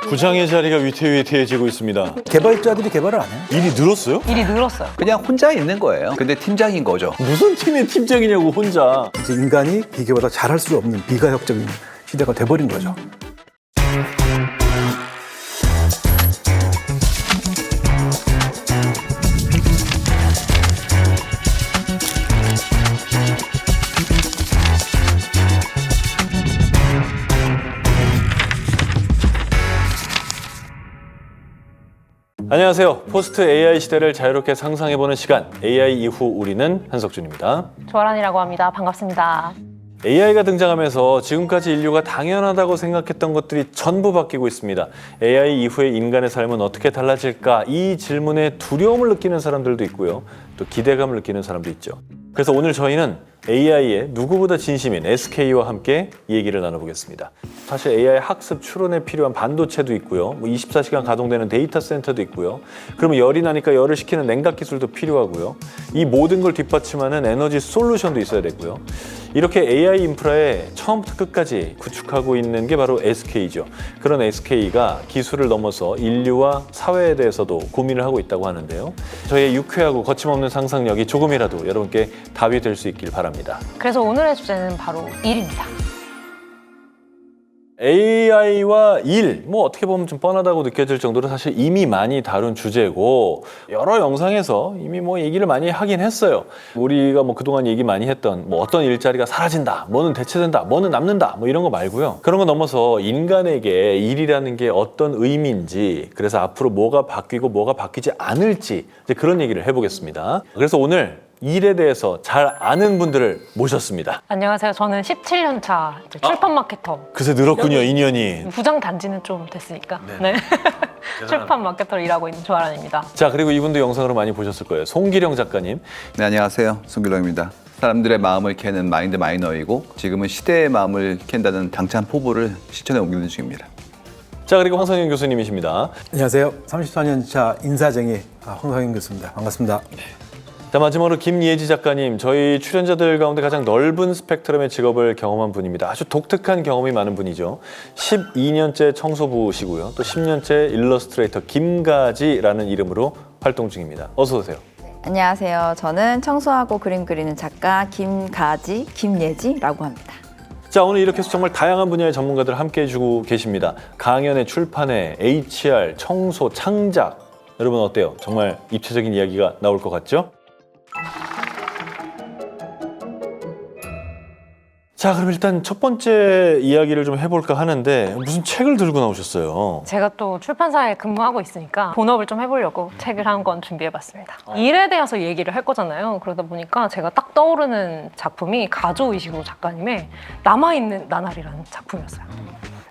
부장의 자리가 위태위태해지고 있습니다. 개발자들이 개발을 안 해요. 일이 늘었어요? 일이 늘었어요. 그냥 혼자 있는 거예요. 근데 팀장인 거죠. 무슨 팀의 팀장이냐고 혼자. 이제 인간이 기계보다 잘할 수 없는 비가역적인 시대가 돼버린 거죠. 안녕하세요. 포스트 AI 시대를 자유롭게 상상해보는 시간, AI 이후 우리는 한석준입니다. 조아란이라고 합니다. 반갑습니다. AI가 등장하면서 지금까지 인류가 당연하다고 생각했던 것들이 전부 바뀌고 있습니다. AI 이후의 인간의 삶은 어떻게 달라질까? 이 질문에 두려움을 느끼는 사람들도 있고요. 또 기대감을 느끼는 사람도 있죠. 그래서 오늘 저희는 AI의 누구보다 진심인 SK와 함께 이 얘기를 나눠보겠습니다. 사실 AI 학습 추론에 필요한 반도체도 있고요. 24시간 가동되는 데이터 센터도 있고요. 그러면 열이 나니까 열을 식히는 냉각 기술도 필요하고요. 이 모든 걸 뒷받침하는 에너지 솔루션도 있어야 되고요. 이렇게 AI 인프라에 처음부터 끝까지 구축하고 있는 게 바로 SK죠. 그런 SK가 기술을 넘어서 인류와 사회에 대해서도 고민을 하고 있다고 하는데요. 저희의 유쾌하고 거침없는 상상력이 조금이라도 여러분께 답이 될 수 있길 바랍니다. 그래서 오늘의 주제는 바로 일입니다. AI와 일, 어떻게 보면 좀 뻔하다고 느껴질 정도로 사실 이미 많이 다룬 주제고 여러 영상에서 이미 얘기를 많이 하긴 했어요. 우리가 그동안 얘기 많이 했던 어떤 일자리가 사라진다, 뭐는 대체된다, 뭐는 남는다, 이런 거 말고요. 그런 거 넘어서 인간에게 일이라는 게 어떤 의미인지, 그래서 앞으로 뭐가 바뀌고 뭐가 바뀌지 않을지 이제 그런 얘기를 해보겠습니다. 그래서 오늘 일에 대해서 잘 아는 분들을 모셨습니다. 안녕하세요. 저는 17년차 출판 마케터. 그새 늘었군요, 인연이. 부장 단지는 좀 됐으니까. 네. 출판 마케터로 일하고 있는 조아란입니다. 자, 그리고 이분도 영상으로 많이 보셨을 거예요. 송기령 작가님. 네, 안녕하세요. 송길렁입니다. 사람들의 마음을 캐는 마인드 마이너이고 지금은 시대의 마음을 캔다는 당찬 포부를 실천에 옮기는 중입니다. 자, 그리고 황성현 교수님이십니다. 안녕하세요. 34년차 인사쟁이 황성현 교수입니다. 반갑습니다. 자, 마지막으로 김예지 작가님. 저희 출연자들 가운데 가장 넓은 스펙트럼의 직업을 경험한 분입니다. 아주 독특한 경험이 많은 분이죠. 12년째 청소부시고요. 또 10년째 일러스트레이터 김가지라는 이름으로 활동 중입니다. 어서 오세요. 안녕하세요. 저는 청소하고 그림 그리는 작가 김예지라고 합니다. 자, 오늘 이렇게 해서 정말 다양한 분야의 전문가들 함께 해주고 계십니다. 강연에 출판에 HR, 청소, 창작. 여러분 어때요? 정말 입체적인 이야기가 나올 것 같죠? 자, 그럼 일단 첫 번째 이야기를 좀 해볼까 하는데 무슨 책을 들고 나오셨어요? 제가 또 출판사에 근무하고 있으니까 본업을 좀 해보려고 책을 한 권 준비해봤습니다. 일에 대해서 얘기를 할 거잖아요. 그러다 보니까 제가 딱 떠오르는 작품이 가조 이시구 작가님의 남아있는 나날이라는 작품이었어요.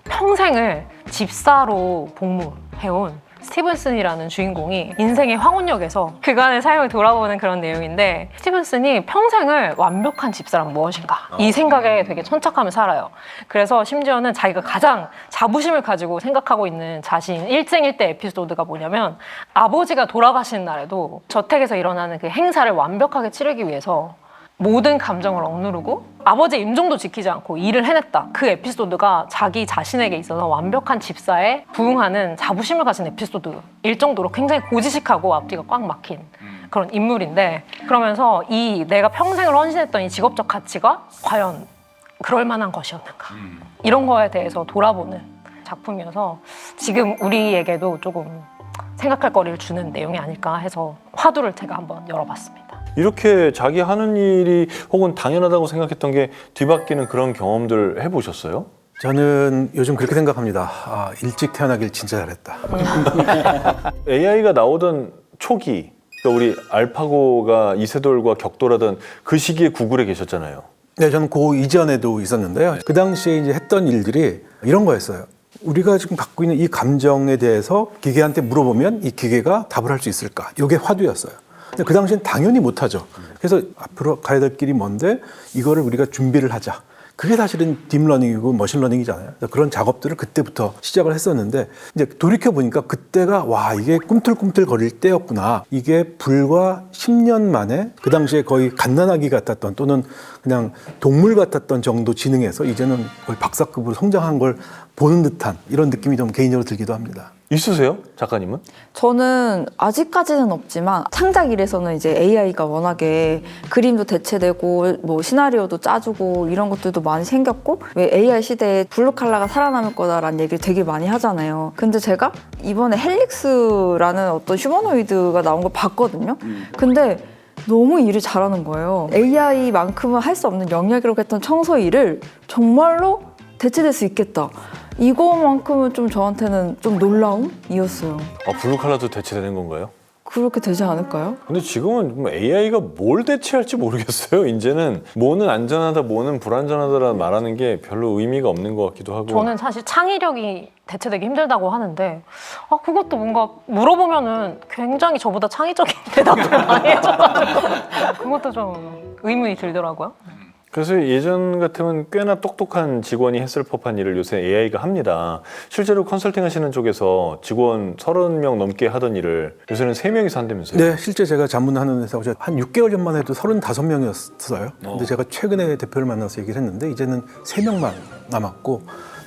평생을 집사로 복무해온 스티븐슨이라는 주인공이 인생의 황혼역에서 그간의 삶을 돌아보는 그런 내용인데, 스티븐슨이 평생을 완벽한 집사란 무엇인가 이 생각에 되게 천착하며 살아요. 그래서 심지어는 자기가 가장 자부심을 가지고 생각하고 있는 자신 일생일대 에피소드가 뭐냐면, 아버지가 돌아가시는 날에도 저택에서 일어나는 그 행사를 완벽하게 치르기 위해서 모든 감정을 억누르고 아버지의 임종도 지키지 않고 일을 해냈다. 그 에피소드가 자기 자신에게 있어서 완벽한 집사에 부응하는 자부심을 가진 에피소드일 정도로 굉장히 고지식하고 앞뒤가 꽉 막힌 그런 인물인데, 그러면서 이 내가 평생을 헌신했던 이 직업적 가치가 과연 그럴 만한 것이었는가, 이런 거에 대해서 돌아보는 작품이어서 지금 우리에게도 조금 생각할 거리를 주는 내용이 아닐까 해서 화두를 제가 한번 열어봤습니다. 이렇게 자기 하는 일이 혹은 당연하다고 생각했던 게 뒤바뀌는 그런 경험들 해보셨어요? 저는 요즘 그렇게 생각합니다. 일찍 태어나길 진짜 잘했다. AI가 나오던 초기, 그러니까 우리 알파고가 이세돌과 격돌하던 그 시기에 구글에 계셨잖아요. 네, 저는 그 이전에도 있었는데요. 그 당시에 이제 했던 일들이 이런 거였어요. 우리가 지금 갖고 있는 이 감정에 대해서 기계한테 물어보면 이 기계가 답을 할 수 있을까? 이게 화두였어요. 근데 그 당시엔 당연히 못하죠. 그래서 앞으로 가야 될 길이 뭔데 이거를 우리가 준비를 하자. 그게 사실은 딥러닝이고 머신러닝이잖아요. 그런 작업들을 그때부터 시작을 했었는데, 이제 돌이켜보니까 그때가 이게 꿈틀꿈틀 거릴 때였구나. 이게 불과 10년 만에 그 당시에 거의 갓난아기 같았던, 또는 그냥 동물 같았던 정도 지능에서 이제는 거의 박사급으로 성장한 걸 보는 듯한 이런 느낌이 좀 개인적으로 들기도 합니다. 있으세요? 작가님은? 저는 아직까지는 없지만 창작일에서는 이제 AI가 워낙에 그림도 대체되고 뭐 시나리오도 짜주고 이런 것들도 많이 생겼고 왜 AI 시대에 블루칼라가 살아남을 거다라는 얘기를 되게 많이 하잖아요. 근데 제가 이번에 헬릭스라는 어떤 휴머노이드가 나온 걸 봤거든요. 근데 너무 일을 잘하는 거예요. AI만큼은 할 수 없는 영역이라고 했던 청소 일을 정말로 대체될 수 있겠다. 이거만큼은 좀 저한테는 좀 놀라움이었어요. 블루칼라도 대체되는 건가요? 그렇게 되지 않을까요? 근데 지금은 AI가 뭘 대체할지 모르겠어요. 이제는 뭐는 안전하다, 뭐는 불안전하다라 말하는 게 별로 의미가 없는 것 같기도 하고. 저는 사실 창의력이 대체되기 힘들다고 하는데 그것도 뭔가 물어보면은 굉장히 저보다 창의적인 대답을 많이 해줘가지고 그것도 좀 의문이 들더라고요. 그래서 예전 같으면 꽤나 똑똑한 직원이 했을 법한 일을 요새 AI가 합니다. 실제로 컨설팅 하시는 쪽에서 직원 30명 넘게 하던 일을 요새는 3명이서 한다면서요? 네, 실제 제가 자문하는 회사가 한 6개월 전만 해도 35명이었어요. 근데 제가 최근에 대표를 만나서 얘기를 했는데 이제는 3명만 남았고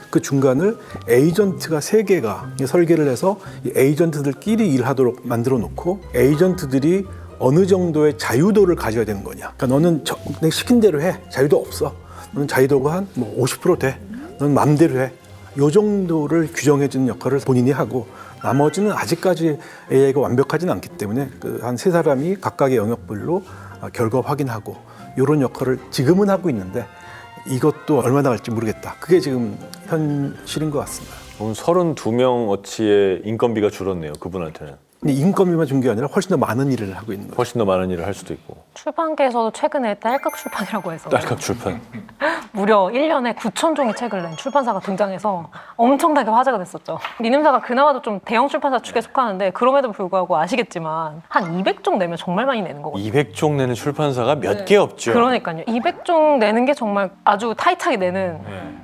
그 중간을 에이전트가 3개가 설계를 해서 이 에이전트들끼리 일하도록 만들어 놓고 에이전트들이 어느 정도의 자유도를 가져야 되는 거냐. 그러니까 너는 내가 시킨 대로 해. 자유도 없어. 너는 자유도가 한 50% 돼. 너는 마음대로 해. 이 정도를 규정해 주는 역할을 본인이 하고 나머지는 아직까지 AI가 완벽하지는 않기 때문에 한 3사람이 각각의 영역별로 결과 확인하고 이런 역할을 지금은 하고 있는데 이것도 얼마나 갈지 모르겠다. 그게 지금 현실인 것 같습니다. 그럼 32명 어치의 인건비가 줄었네요. 그분한테는. 근데 인건비만 준 게 아니라 훨씬 더 많은 일을 하고 있는 거예요. 훨씬 더 많은 일을 할 수도 있고. 출판계에서도 최근에 딸깍 출판이라고 해서 딸깍 출판. 무려 1년에 9,000종의 책을 낸 출판사가 등장해서 엄청나게 화제가 됐었죠. 리눔사가 그나마도 좀 대형 출판사 축에 속하는데 그럼에도 불구하고 아시겠지만 한 200종 내면 정말 많이 내는 거거든요. 200종 내는 출판사가 몇 개 없죠. 그러니까요. 200종 내는 게 정말 아주 타이트하게 내는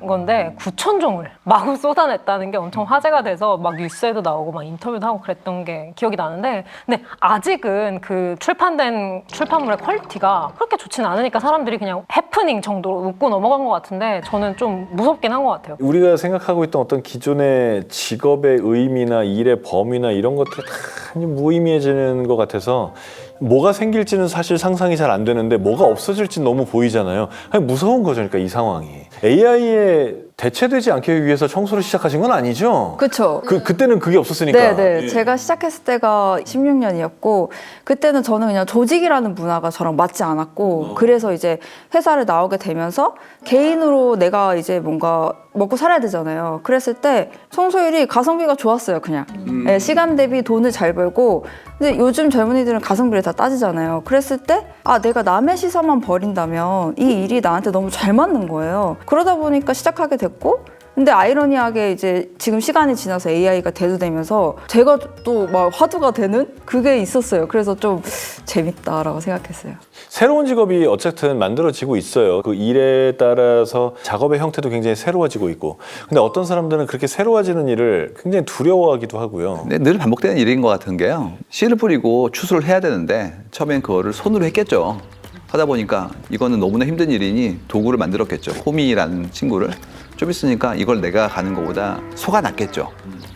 건데 9,000종을 마구 쏟아냈다는 게 엄청 화제가 돼서 막 뉴스에도 나오고 막 인터뷰도 하고 그랬던 게 기억이 나는데 근데 아직은 그 출판된 출판물의 퀄리티가 그렇게 좋진 않으니까 사람들이 그냥 해프닝 정도로 웃고 넘어간 것 같은데 저는 좀 무섭긴 한 것 같아요. 우리가 생각하고 있던 어떤 기존의 직업의 의미나 일의 범위나 이런 것들이 다 무의미해지는 것 같아서 뭐가 생길지는 사실 상상이 잘 안 되는데 뭐가 없어질지 너무 보이잖아요. 아니, 무서운 거죠. 그러니까 이 상황이. AI에 대체되지 않기 위해서 청소를 시작하신 건 아니죠? 그렇죠. 그때는 그게 없었으니까. 네. 제가 시작했을 때가 16년이었고 그때는 저는 그냥 조직이라는 문화가 저랑 맞지 않았고 그래서 이제 회사를 나오게 되면서 개인으로 내가 이제 뭔가 먹고 살아야 되잖아요. 그랬을 때 청소율이 가성비가 좋았어요. 그냥 네, 시간 대비 돈을 잘 벌고 근데 요즘 젊은이들은 가성비를 다 따지잖아요. 그랬을 때 내가 남의 시선만 버린다면 이 일이 나한테 너무 잘 맞는 거예요. 그러다 보니까 시작하게 됐고 근데 아이러니하게 이제 지금 시간이 지나서 AI가 대두되면서 제가 또 막 화두가 되는 그게 있었어요. 그래서 좀 재밌다라고 생각했어요. 새로운 직업이 어쨌든 만들어지고 있어요. 그 일에 따라서 작업의 형태도 굉장히 새로워지고 있고. 근데 어떤 사람들은 그렇게 새로워지는 일을 굉장히 두려워하기도 하고요. 근데 늘 반복되는 일인 것 같은 게요. 씨를 뿌리고 추수를 해야 되는데 처음엔 그거를 손으로 했겠죠. 하다 보니까 이거는 너무나 힘든 일이니 도구를 만들었겠죠. 호미라는 친구를. 좀 있으니까 이걸 내가 가는 것보다 소가 낫겠죠.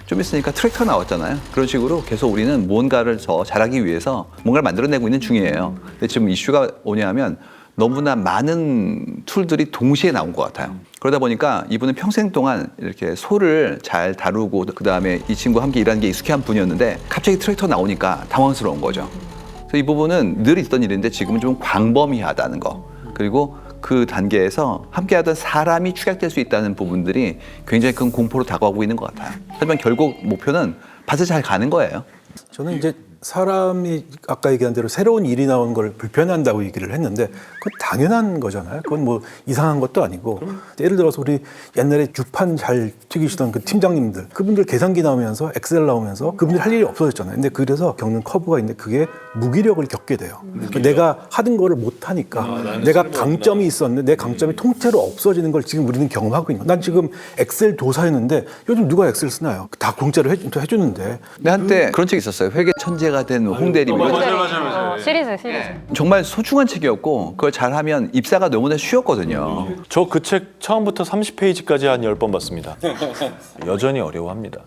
좀 있으니까 트랙터 나왔잖아요. 그런 식으로 계속 우리는 무언가를 더 잘하기 위해서 뭔가를 만들어내고 있는 중이에요. 근데 지금 이슈가 뭐냐면 너무나 많은 툴들이 동시에 나온 것 같아요. 그러다 보니까 이분은 평생 동안 이렇게 소를 잘 다루고 그다음에 이 친구와 함께 일하는 게 익숙한 분이었는데 갑자기 트랙터 나오니까 당황스러운 거죠. 그래서 이 부분은 늘 있던 일인데 지금은 좀 광범위하다는 거. 그리고 그 단계에서 함께하던 사람이 축약될 수 있다는 부분들이 굉장히 큰 공포로 다가오고 있는 것 같아요. 하지만 결국 목표는 밭을 잘 가는 거예요. 저는 이제 사람이 아까 얘기한 대로 새로운 일이 나온 걸 불편해한다고 얘기를 했는데 그건 당연한 거잖아요. 그건 뭐 이상한 것도 아니고 예를 들어서 우리 옛날에 주판 잘 튀기시던 그 팀장님들 그분들 계산기 나오면서 엑셀 나오면서 그분들 할 일이 없어졌잖아요. 근데 그래서 겪는 커브가 있는데 그게 무기력을 겪게 돼요. 그러니까 내가 하던 거를 못 하니까 내가 강점이 있었는데 내 강점이 통째로 없어지는 걸 지금 우리는 경험하고 있는 거예요. 난 지금 엑셀 도사였는데 요즘 누가 엑셀 쓰나요? 다 공짜로 해주는데. 근데 한때 그런 책이 있었어요. 회계 천재가 된 홍대림. 맞아요. 시리즈. 정말 소중한 책이었고 그걸 잘하면 입사가 너무나 쉬웠거든요. 저 그 책 처음부터 30페이지까지 한 10번 봤습니다. 여전히 어려워합니다.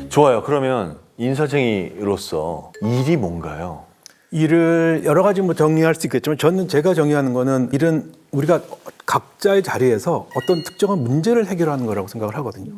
좋아요. 그러면 인사쟁이로서 일이 뭔가요? 일을 여러 가지 뭐 정리할 수 있겠지만 저는 제가 정의하는 거는 일은 우리가 각자의 자리에서 어떤 특정한 문제를 해결하는 거라고 생각을 하거든요.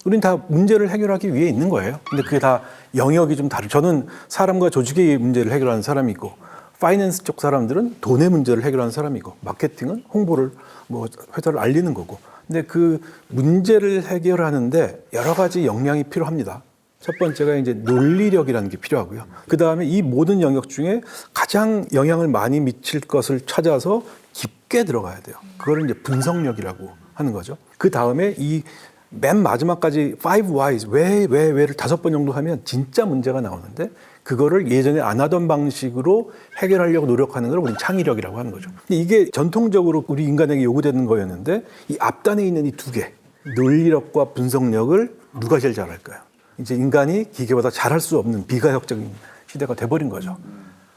우리는 다 문제를 해결하기 위해 있는 거예요. 근데 그게 다 영역이 좀 다르죠. 저는 사람과 조직의 문제를 해결하는 사람이고 파이낸스 쪽 사람들은 돈의 문제를 해결하는 사람이고 마케팅은 홍보를 뭐 회사를 알리는 거고. 근데 그 문제를 해결하는데 여러 가지 역량이 필요합니다. 첫 번째가 이제 논리력이라는 게 필요하고요. 그 다음에 이 모든 영역 중에 가장 영향을 많이 미칠 것을 찾아서 깊게 들어가야 돼요. 그거를 이제 분석력이라고 하는 거죠. 그 다음에 이 맨 마지막까지 5 whys, 왜를 5번 정도 하면 진짜 문제가 나오는데 그거를 예전에 안 하던 방식으로 해결하려고 노력하는 걸 우리는 창의력이라고 하는 거죠. 근데 이게 전통적으로 우리 인간에게 요구되는 거였는데 이 앞단에 있는 이 두 개, 논리력과 분석력을 누가 제일 잘할까요? 이제 인간이 기계보다 잘할 수 없는 비가역적인 시대가 돼버린 거죠.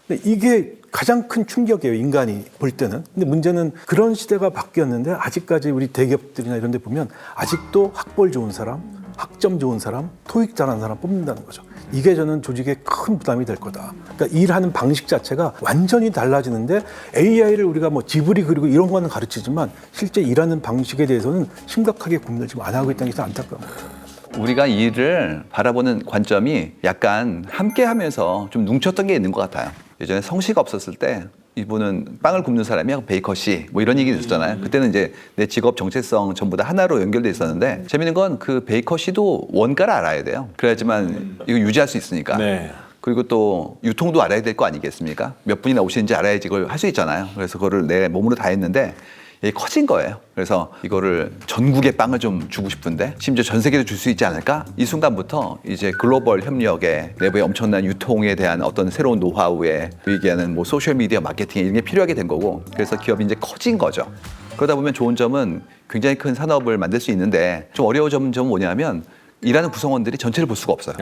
근데 이게 가장 큰 충격이에요, 인간이 볼 때는. 근데 문제는 그런 시대가 바뀌었는데 아직까지 우리 대기업들이나 이런 데 보면 아직도 학벌 좋은 사람, 학점 좋은 사람, 토익 잘하는 사람 뽑는다는 거죠. 이게 저는 조직에 큰 부담이 될 거다. 그러니까 일하는 방식 자체가 완전히 달라지는데 AI를 우리가 뭐 지브리 그리고 이런 거는 가르치지만 실제 일하는 방식에 대해서는 심각하게 고민을 지금 안 하고 있다는 게 안타까운 거예요. 우리가 일을 바라보는 관점이 약간 함께 하면서 좀 뭉쳤던 게 있는 것 같아요. 예전에 성씨가 없었을 때 이분은 빵을 굽는 사람이야, 베이커씨 뭐 이런 얘기 있었잖아요. 그때는 이제 내 직업 정체성 전부 다 하나로 연결돼 있었는데 재밌는 건 그 베이커씨도 원가를 알아야 돼요. 그래야지만 이거 유지할 수 있으니까. 네. 그리고 또 유통도 알아야 될 거 아니겠습니까? 몇 분이나 오시는지 알아야지 이걸 할 수 있잖아요. 그래서 그거를 내 몸으로 다 했는데 이게 커진 거예요. 그래서 이거를 전국에 빵을 좀 주고 싶은데 심지어 전 세계로 줄 수 있지 않을까? 이 순간부터 이제 글로벌 협력에 내부의 엄청난 유통에 대한 어떤 새로운 노하우에 얘기하는 뭐 소셜 미디어 마케팅 이런 게 필요하게 된 거고 그래서 기업이 이제 커진 거죠. 그러다 보면 좋은 점은 굉장히 큰 산업을 만들 수 있는데 좀 어려운 점은 뭐냐면 일하는 구성원들이 전체를 볼 수가 없어요.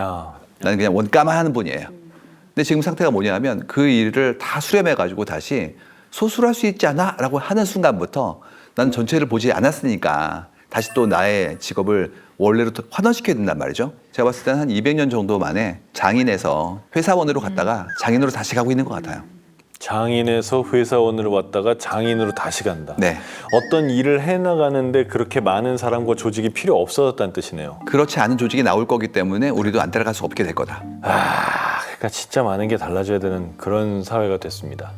나는 그냥 원가만 하는 분이에요. 근데 지금 상태가 뭐냐면 그 일을 다 수렴해가지고 다시 소수할 수 있지 않아? 라고 하는 순간부터 난 전체를 보지 않았으니까 다시 또 나의 직업을 원래로 또 환원시켜야 된단 말이죠. 제가 봤을 때는 한 200년 정도 만에 장인에서 회사원으로 갔다가 장인으로 다시 가고 있는 것 같아요. 장인에서 회사원으로 왔다가 장인으로 다시 간다. 네. 어떤 일을 해나가는데 그렇게 많은 사람과 조직이 필요 없어졌다는 뜻이네요. 그렇지 않은 조직이 나올 거기 때문에 우리도 안 따라갈 수 없게 될 거다. 그러니까 진짜 많은 게 달라져야 되는 그런 사회가 됐습니다.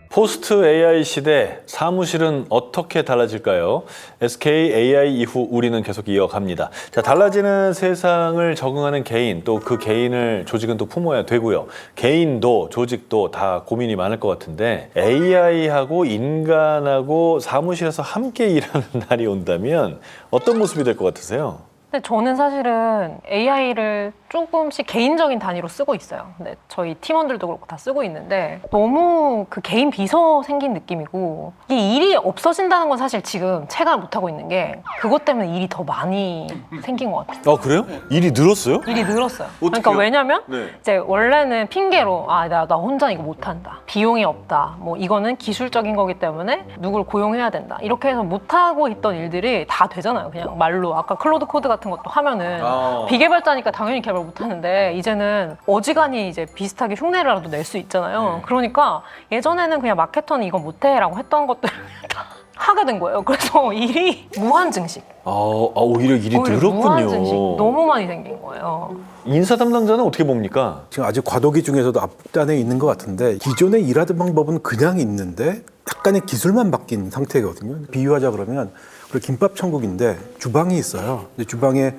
포스트 AI 시대 사무실은 어떻게 달라질까요? SK AI 이후 우리는 계속 이어갑니다. 자, 달라지는 세상을 적응하는 개인, 또 그 개인을 조직은 또 품어야 되고요. 개인도 조직도 다 고민이 많을 것 같은데 AI하고 인간하고 사무실에서 함께 일하는 날이 온다면 어떤 모습이 될 것 같으세요? 근데 저는 사실은 AI를 조금씩 개인적인 단위로 쓰고 있어요. 근데 저희 팀원들도 그렇고 다 쓰고 있는데 너무 그 개인 비서 생긴 느낌이고 이 일이 없어진다는 건 사실 지금 체감을 못하고 있는 게 그것 때문에 일이 더 많이 생긴 것 같아요. 아, 그래요? 일이 늘었어요? 일이 늘었어요. 그러니까 왜냐면 이제 원래는 핑계로 나 혼자 이거 못한다. 비용이 없다. 뭐 이거는 기술적인 거기 때문에 누굴 고용해야 된다. 이렇게 해서 못하고 있던 일들이 다 되잖아요. 그냥 말로. 아까 클로드 코드 같은 것도 하면은 비개발자니까 당연히 개발 못하는데 이제는 어지간히 이제 비슷하게 흉내라도 낼 수 있잖아요. 그러니까 예전에는 그냥 마케터는 이거 못해라고 했던 것들을 다 하게 된 거예요. 그래서 일이 무한증식. 오히려 일이 늘었군요. 무한증식 너무 많이 생긴 거예요. 인사 담당자는 어떻게 봅니까? 지금 아직 과도기 중에서도 앞단에 있는 것 같은데 기존에 일하던 방법은 그냥 있는데 약간의 기술만 바뀐 상태거든요. 비유하자 그러면 우리 김밥 천국인데 주방이 있어요. 근데 주방에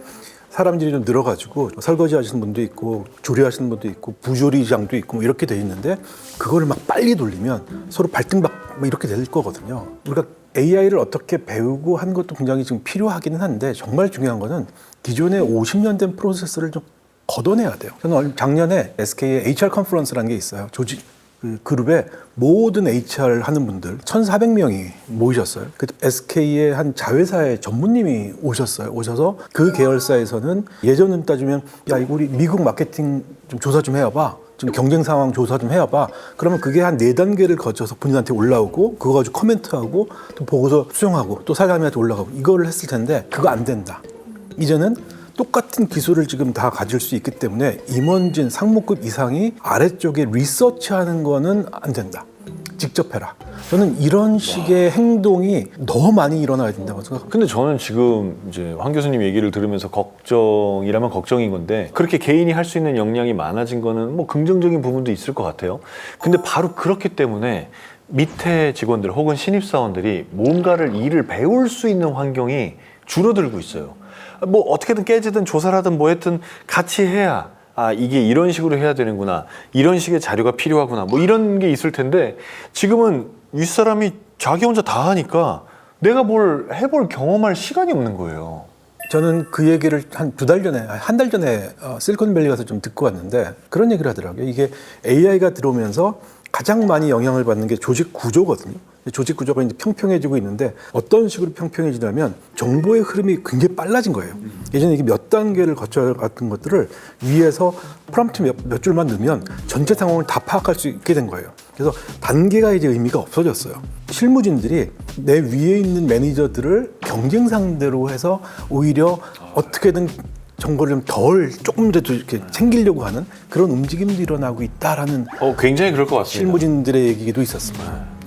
사람들이 좀 늘어가지고 설거지 하시는 분도 있고 조리하시는 분도 있고 부조리장도 있고 뭐 이렇게 돼 있는데 그거를 막 빨리 돌리면 서로 발등박 이렇게 될 거거든요. 우리가 AI를 어떻게 배우고 하는 것도 굉장히 지금 필요하기는 한데 정말 중요한 거는 기존에 50년 된 프로세스를 좀 걷어내야 돼요. 저는 작년에 SK의 HR 컨퍼런스라는 게 있어요. 조직 그 그룹에 모든 HR 하는 분들 1,400명이 모이셨어요. 그 SK의 한 자회사의 전무님이 오셨어요. 오셔서 그 계열사에서는 예전은 따지면 야 이거 우리 미국 마케팅 좀 조사 좀 해봐봐. 좀 경쟁 상황 조사 좀 해봐봐. 그러면 그게 한 4단계를 거쳐서 본인한테 올라오고 그거 가지고 코멘트하고 또 보고서 수정하고 또 사장님한테 올라가고 이거를 했을 텐데 그거 안 된다. 이제는 똑같은 기술을 지금 다 가질 수 있기 때문에 임원진 상무급 이상이 아래쪽에 리서치하는 거는 안 된다. 직접 해라. 저는 이런 식의 행동이 더 많이 일어나야 된다고 생각합니다. 근데 저는 지금 이제 황 교수님 얘기를 들으면서 걱정이라면 걱정인 건데 그렇게 개인이 할 수 있는 역량이 많아진 거는 뭐 긍정적인 부분도 있을 것 같아요. 근데 바로 그렇기 때문에 밑에 직원들 혹은 신입사원들이 뭔가를 일을 배울 수 있는 환경이 줄어들고 있어요. 뭐 어떻게든 깨지든 조사를 하든 뭐 했든 같이 해야 아 이게 이런 식으로 해야 되는구나, 이런 식의 자료가 필요하구나, 뭐 이런 게 있을 텐데 지금은 윗사람이 자기 혼자 다 하니까 내가 뭘 해볼 경험할 시간이 없는 거예요. 저는 그 얘기를 한 2달 전에, 한 달 전에 실리콘밸리 가서 좀 듣고 왔는데 그런 얘기를 하더라고요. 이게 AI가 들어오면서 가장 많이 영향을 받는 게 조직 구조거든요. 조직 구조가 이제 평평해지고 있는데 어떤 식으로 평평해지냐면 정보의 흐름이 굉장히 빨라진 거예요. 예전에 이게 몇 단계를 거쳐야 같은 것들을 위에서 프롬프트 몇 줄만 넣으면 전체 상황을 다 파악할 수 있게 된 거예요. 그래서 단계가 이제 의미가 없어졌어요. 실무진들이 내 위에 있는 매니저들을 경쟁 상대로 해서 오히려 어떻게든 정보를 좀 조금이라도 이렇게 챙기려고 하는 그런 움직임도 일어나고 있다라는 굉장히 그럴 것 같습니다. 실무진들의 얘기도 있었습니다.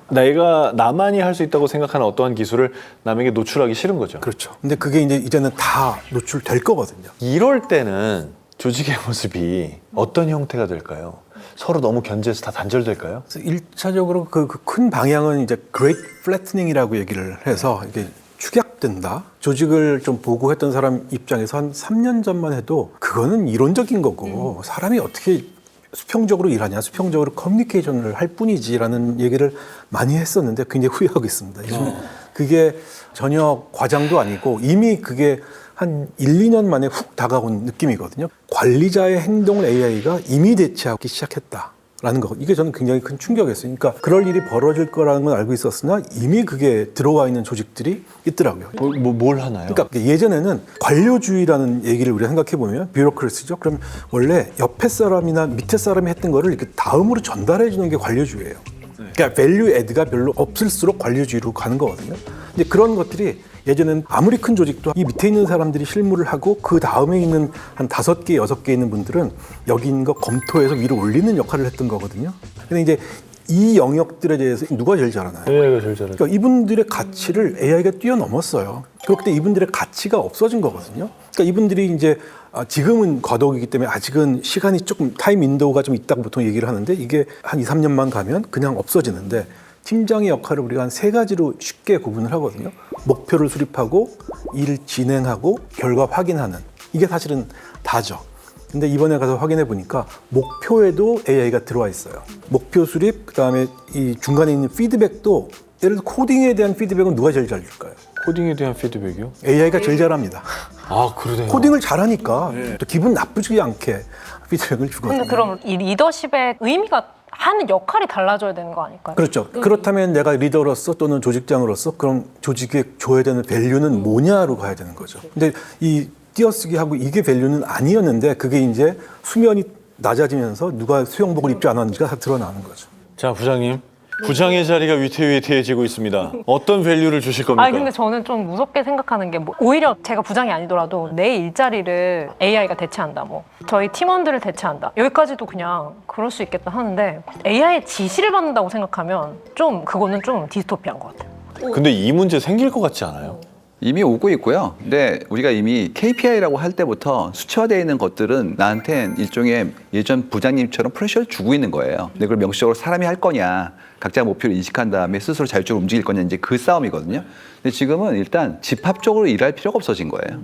내가 나만이 할 수 있다고 생각하는 어떠한 기술을 남에게 노출하기 싫은 거죠. 그렇죠. 근데 그게 이제는 다 노출될 거거든요. 이럴 때는 조직의 모습이 어떤 형태가 될까요? 서로 너무 견제해서 다 단절될까요? 그래서 1차적으로 그 큰 방향은 이제 Great Flattening이라고 얘기를 해서 이게 축약된다. 조직을 좀 보고 했던 사람 입장에서 한 3년 전만 해도 그거는 이론적인 거고 사람이 어떻게 수평적으로 일하냐, 수평적으로 커뮤니케이션을 할 뿐이지라는 얘기를 많이 했었는데 굉장히 후회하고 있습니다. 요즘 그게 전혀 과장도 아니고 이미 그게 한 1, 2년 만에 훅 다가온 느낌이거든요. 관리자의 행동을 AI가 이미 대체하기 시작했다라는 거. 이게 저는 굉장히 큰 충격이었어요. 그러니까 그럴 일이 벌어질 거라는 건 알고 있었으나 이미 그게 들어와 있는 조직들이 있더라고요. 뭘 하나요? 그러니까 예전에는 관료주의라는 얘기를 우리가 생각해 보면 뷰로크래시죠. 그럼 원래 옆에 사람이나 밑에 사람이 했던 거를 이렇게 다음으로 전달해 주는 게 관료주의예요. 그러니까 밸류 애드가 별로 없을수록 관료주의로 가는 거거든요. 근데 그런 것들이 예전엔 아무리 큰 조직도 이 밑에 있는 사람들이 실무를 하고 그 다음에 있는 한 5개, 6개 있는 분들은 여기 있는 거 검토해서 위로 올리는 역할을 했던 거거든요. 근데 이제 이 영역들에 대해서 누가 제일 잘하나요? AI가 제일 잘하죠. 그러니까 이분들의 가치를 AI가 뛰어넘었어요. 그렇기 때문에 이분들의 가치가 없어진 거거든요. 그러니까 이분들이 이제 지금은 과도기이기 때문에 아직은 시간이 조금 타임 윈도우가 좀 있다고 보통 얘기를 하는데 이게 한 2, 3년만 가면 그냥 없어지는데 팀장의 역할을 우리가 한 3가지로 쉽게 구분을 하거든요. 목표를 수립하고 일 진행하고 결과 확인하는 이게 사실은 다죠. 근데 이번에 가서 확인해 보니까 목표에도 AI가 들어와 있어요. 목표 수립, 그다음에 이 중간에 있는 피드백도 예를 들어 코딩에 대한 피드백은 누가 제일 잘 줄까요? 코딩에 대한 피드백이요? AI가 제일 잘합니다. 아, 그러네요. 코딩을 잘하니까 또 기분 나쁘지 않게 피드백을 주거든요. 근데 그럼 이 리더십의 의미가 하는 역할이 달라져야 되는 거 아닐까요? 그렇죠. 그렇다면 내가 리더로서 또는 조직장으로서 그럼 조직에 줘야 되는 밸류는 뭐냐로 가야 되는 거죠. 근데 이 띄어쓰기 하고 이게 밸류는 아니었는데 그게 이제 수면이 낮아지면서 누가 수영복을 입지 않았는지가 다 드러나는 거죠. 자, 부장님. 부장의 자리가 위태위태해지고 있습니다. 어떤 밸류를 주실 겁니까? 아니 근데 저는 좀 무섭게 생각하는 게 오히려 제가 부장이 아니더라도 내 일자리를 AI가 대체한다, 뭐 저희 팀원들을 대체한다, 여기까지도 그냥 그럴 수 있겠다 하는데 AI의 지시를 받는다고 생각하면 좀 그거는 좀 디스토피아인 것 같아요. 근데 이 문제 생길 것 같지 않아요? 이미 오고 있고요. 근데 우리가 이미 KPI라고 할 때부터 수치화되어 있는 것들은 나한텐 일종의 예전 부장님처럼 프레셔를 주고 있는 거예요. 근데 그걸 명시적으로 사람이 할 거냐, 각자 목표를 인식한 다음에 스스로 자율적으로 움직일 거냐, 이제 그 싸움이거든요. 근데 지금은 일단 집합적으로 일할 필요가 없어진 거예요.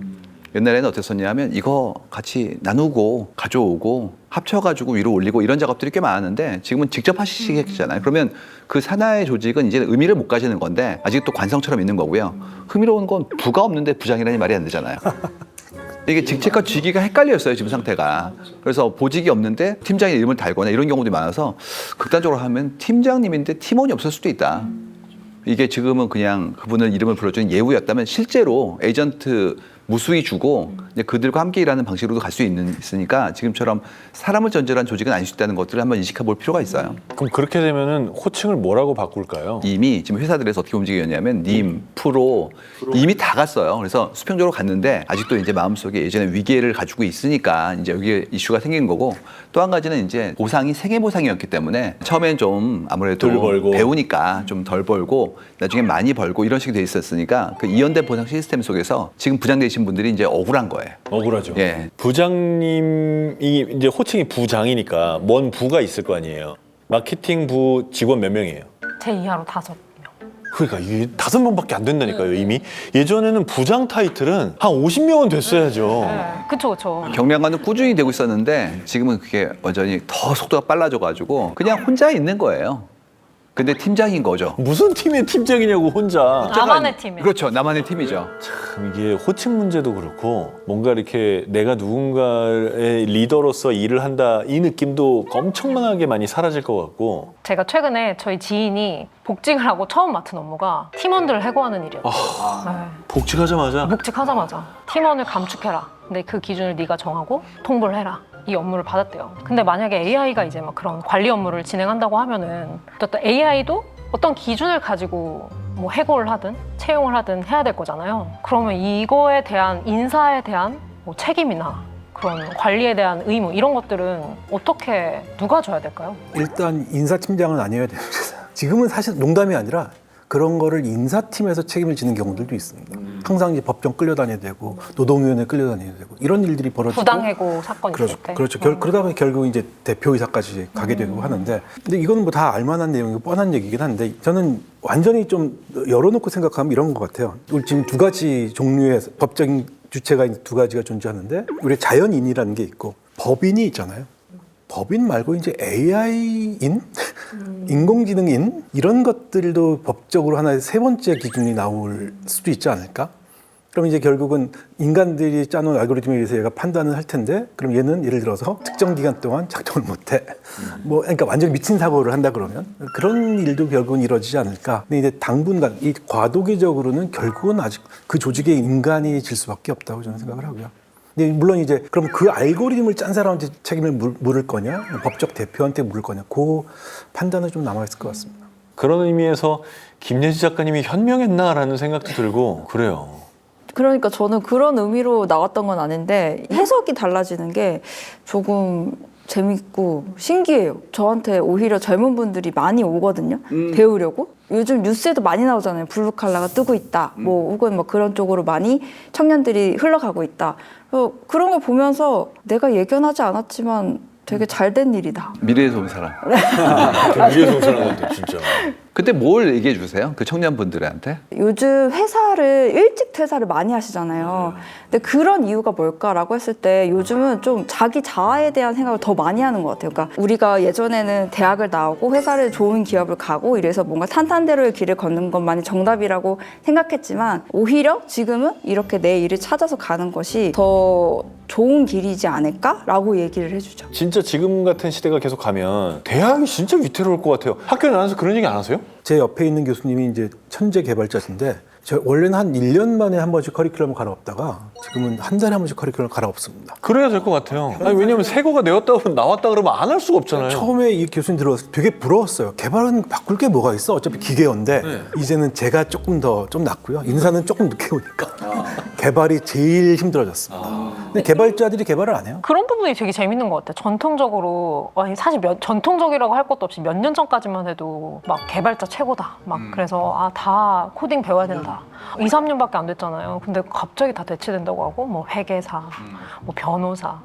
옛날에는 어땠었냐 하면 이거 같이 나누고 가져오고 합쳐가지고 위로 올리고 이런 작업들이 꽤 많았는데 지금은 직접 하시겠잖아요. 그러면 그 산하의 조직은 이제 의미를 못 가지는 건데 아직도 관성처럼 있는 거고요. 흥미로운 건 부가 없는데 부장이라니 말이 안 되잖아요. 이게 직책과 직위가 헷갈렸어요, 지금 상태가. 그래서 보직이 없는데 팀장의 이름을 달거나 이런 경우도 많아서 극단적으로 하면 팀장님인데 팀원이 없을 수도 있다. 이게 지금은 그냥 그분을 이름을 불러주는 예우였다면 실제로 에이전트 무수히 주고 이제 그들과 함께 일하는 방식으로도 갈 수 있으니까 지금처럼 사람을 전제한 조직은 아닐 수 있다는 것들을 한번 인식해 볼 필요가 있어요. 그럼 그렇게 되면은 호칭을 뭐라고 바꿀까요? 이미 지금 회사들에서 어떻게 움직이냐면 님, 프로 이미 다 갔어요. 그래서 수평적으로 갔는데 아직도 이제 마음속에 예전에 위계를 가지고 있으니까 이제 여기에 이슈가 생긴 거고 또 한 가지는 이제 보상이 생애 보상이었기 때문에 처음엔 좀 아무래도 덜 벌고. 배우니까 좀 덜 벌고 나중에 많이 벌고 이런 식이 돼 있었으니까 그 이연된 보상 시스템 속에서 지금 부장되신 분들이 이제 억울한 거예요. 억울하죠. 예. 부장님이 이제 호칭이 부장이니까 뭔 부가 있을 거 아니에요. 마케팅 부 직원 몇 명이에요? 제 이하로 5명. 그러니까 이게 5명밖에 안 된다니까요, 이미. 예전에는 부장 타이틀은 한 50명은 됐어야죠. 네, 그쵸. 경량관은 꾸준히 되고 있었는데 지금은 그게 완전히 더 속도가 빨라져가지고 그냥 혼자 있는 거예요. 근데 팀장인 거죠. 무슨 팀의 팀장이냐고 혼자. 나만의 팀이요. 그렇죠. 나만의 팀이죠. 참 이게 호칭 문제도 그렇고 뭔가 이렇게 내가 누군가의 리더로서 일을 한다 이 느낌도 엄청나게 많이 사라질 것 같고. 제가 최근에 저희 지인이 복직을 하고 처음 맡은 업무가 팀원들을 해고하는 일이었어요. 복직하자마자 복직하자마자 팀원을 감축해라. 근데 그 기준을 네가 정하고 통보를 해라. 이 업무를 받았대요. 근데 만약에 AI가 이제 막 그런 관리 업무를 진행한다고 하면은 또 AI도 어떤 기준을 가지고 뭐 해고를 하든 채용을 하든 해야 될 거잖아요. 그러면 이거에 대한 인사에 대한 뭐 책임이나 그런 관리에 대한 의무 이런 것들은 어떻게 누가 져야 될까요? 일단 인사팀장은 아니어야 됩니다. 지금은 사실 농담이 아니라 그런 거를 인사팀에서 책임을 지는 경우들도 있습니다. 항상 이제 법정 끌려다녀야 되고 노동위원회 끌려다녀야 되고 이런 일들이 벌어지고 부당해고 사건이 있을 때. 그렇죠. 그러다 보니 결국 이제 대표이사까지 가게 되고 하는데 근데 이거는 뭐 다 알만한 내용이고 뻔한 얘기긴 한데 저는 완전히 좀 열어놓고 생각하면 이런 것 같아요. 우리 지금 두 가지 종류의 법적인 주체가 두 가지가 존재하는데 우리 자연인이라는 게 있고 법인이 있잖아요. 법인 말고 이제 AI인, 인공지능인 이런 것들도 법적으로 하나의 세 번째 기준이 나올 수도 있지 않을까? 그럼 이제 결국은 인간들이 짜놓은 알고리즘에 의해서 얘가 판단을 할 텐데 그럼 얘는 예를 들어서 특정 기간 동안 작동을 못해. 뭐 그러니까 완전히 미친 사고를 한다 그러면 그런 일도 결국은 이루어지지 않을까? 근데 이제 당분간 이 과도기적으로는 결국은 아직 그 조직의 인간이 질 수밖에 없다고 저는 생각을 하고요. 근데 물론 이제 그럼 그 알고리즘을 짠 사람한테 책임을 물을 거냐, 법적 대표한테 물을 거냐, 그 판단은 좀 남아 있을 것 같습니다. 그런 의미에서 김예지 작가님이 현명했나라는 생각도 들고 그래요. 그러니까 저는 그런 의미로 나왔던 건 아닌데 해석이 달라지는 게 조금 재밌고 신기해요. 저한테 오히려 젊은 분들이 많이 오거든요. 배우려고. 요즘 뉴스에도 많이 나오잖아요. 블루칼라가 뜨고 있다. 뭐 혹은 뭐 그런 쪽으로 많이 청년들이 흘러가고 있다. 그런 걸 보면서 내가 예견하지 않았지만 되게 잘된 일이다. 미래에서 온 사람. 위에서 오는 건데 진짜. 그때 뭘 얘기해 주세요? 그 청년분들한테? 요즘 회사를 일찍 퇴사를 많이 하시잖아요. 근데 그런 이유가 뭘까라고 했을 때 요즘은 좀 자기 자아에 대한 생각을 더 많이 하는 것 같아요. 그러니까 우리가 예전에는 대학을 나오고 회사를 좋은 기업을 가고 이래서 뭔가 탄탄대로의 길을 걷는 것만이 정답이라고 생각했지만 오히려 지금은 이렇게 내 일을 찾아서 가는 것이 더 좋은 길이지 않을까라고 얘기를 해주죠. 진짜 지금 같은 시대가 계속 가면 대학이 진짜 위태로울 것 같아요. 학교에 나와서 그런 얘기 안 하세요? 제 옆에 있는 교수님이 이제 천재 개발자신데 저 원래는 한 1년 만에 한 번씩 커리큘럼을 갈아엎다가 지금은 한 달에 한 번씩 커리큘럼을 갈아엎습니다. 그래야 될 것 같아요. 아니, 왜냐면 새거가 나왔다 그러면 안 할 수가 없잖아요. 처음에 이 교수님 들어와서 되게 부러웠어요. 개발은 바꿀 게 뭐가 있어? 어차피 기계인데 이제는 제가 조금 더 좀 낫고요. 인사는 조금 늦게 오니까 개발이 제일 힘들어졌습니다. 근데 개발자들이 개발을 안 해요. 그런 부분이 되게 재밌는 것 같아요. 전통적으로 아니 사실 전통적이라고 할 것도 없이 몇 년 전까지만 해도 막 개발자 최고다. 막 그래서 다 코딩 배워야 된다. 2, 3년밖에 안 됐잖아요. 근데 갑자기 다 대체된다고 하고 뭐 회계사, 뭐 변호사.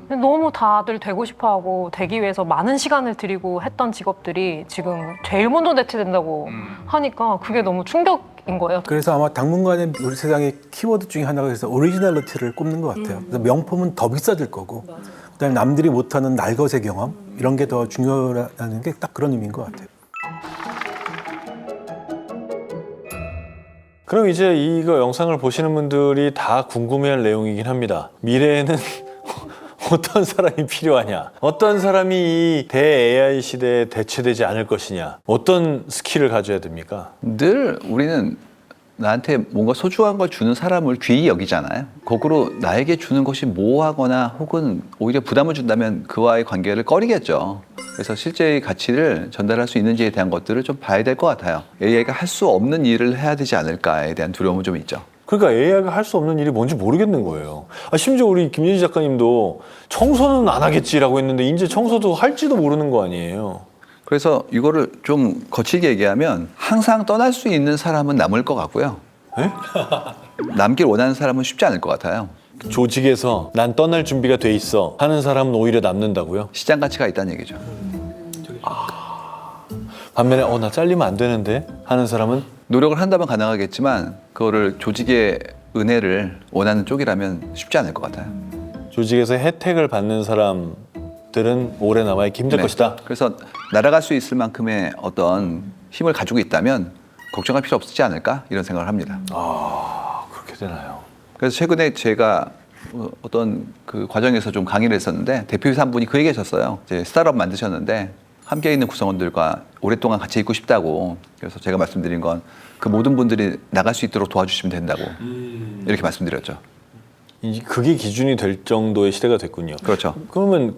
너무 다들 되고 싶어하고 되기 위해서 많은 시간을 들이고 했던 직업들이 지금 제일 먼저 대체된다고 하니까 그게 너무 충격인 거예요. 그래서 아마 당분간의 우리 세상의 키워드 중에 하나가 그래서 오리지널리티를 꼽는 것 같아요. 그래서 명품은 더 비싸질 거고 그다음에 남들이 못하는 날것의 경험 이런 게 더 중요하다는 게 딱 그런 의미인 것 같아요. 그럼 이제 이거 영상을 보시는 분들이 다 궁금해할 내용이긴 합니다. 미래에는 어떤 사람이 필요하냐? 어떤 사람이 이 대-AI 시대에 대체되지 않을 것이냐? 어떤 스킬을 가져야 됩니까? 늘 우리는 나한테 뭔가 소중한 걸 주는 사람을 귀히 여기잖아요. 거꾸로 나에게 주는 것이 모호하거나 혹은 오히려 부담을 준다면 그와의 관계를 꺼리겠죠. 그래서 실제의 가치를 전달할 수 있는지에 대한 것들을 좀 봐야 될 것 같아요. AI가 할 수 없는 일을 해야 되지 않을까에 대한 두려움은 좀 있죠. 그러니까 AI가 할 수 없는 일이 뭔지 모르겠는 거예요. 심지어 우리 김윤지 작가님도 청소는 안 하겠지라고 했는데 이제 청소도 할지도 모르는 거 아니에요. 그래서 이거를 좀 거칠게 얘기하면 항상 떠날 수 있는 사람은 남을 것 같고요. 에? 남길 원하는 사람은 쉽지 않을 것 같아요. 조직에서 난 떠날 준비가 돼 있어 하는 사람은 오히려 남는다고요? 시장 가치가 있다는 얘기죠. 반면에 나 잘리면 안 되는데 하는 사람은 노력을 한다면 가능하겠지만 그거를 조직의 은혜를 원하는 쪽이라면 쉽지 않을 것 같아요. 조직에서 혜택을 받는 사람들은 오래 남아있기 힘들 네. 것이다. 그래서 날아갈 수 있을 만큼의 어떤 힘을 가지고 있다면 걱정할 필요 없지 않을까 이런 생각을 합니다. 그렇게 되나요? 그래서 최근에 제가 어떤 그 과정에서 좀 강의를 했었는데 대표이사 한 분이 그 얘기 하셨어요. 이제 스타트업 만드셨는데 함께 있는 구성원들과 오랫동안 같이 있고 싶다고. 그래서 제가 말씀드린 건 그 모든 분들이 나갈 수 있도록 도와주시면 된다고 이렇게 말씀드렸죠. 그게 기준이 될 정도의 시대가 됐군요. 그렇죠. 그러면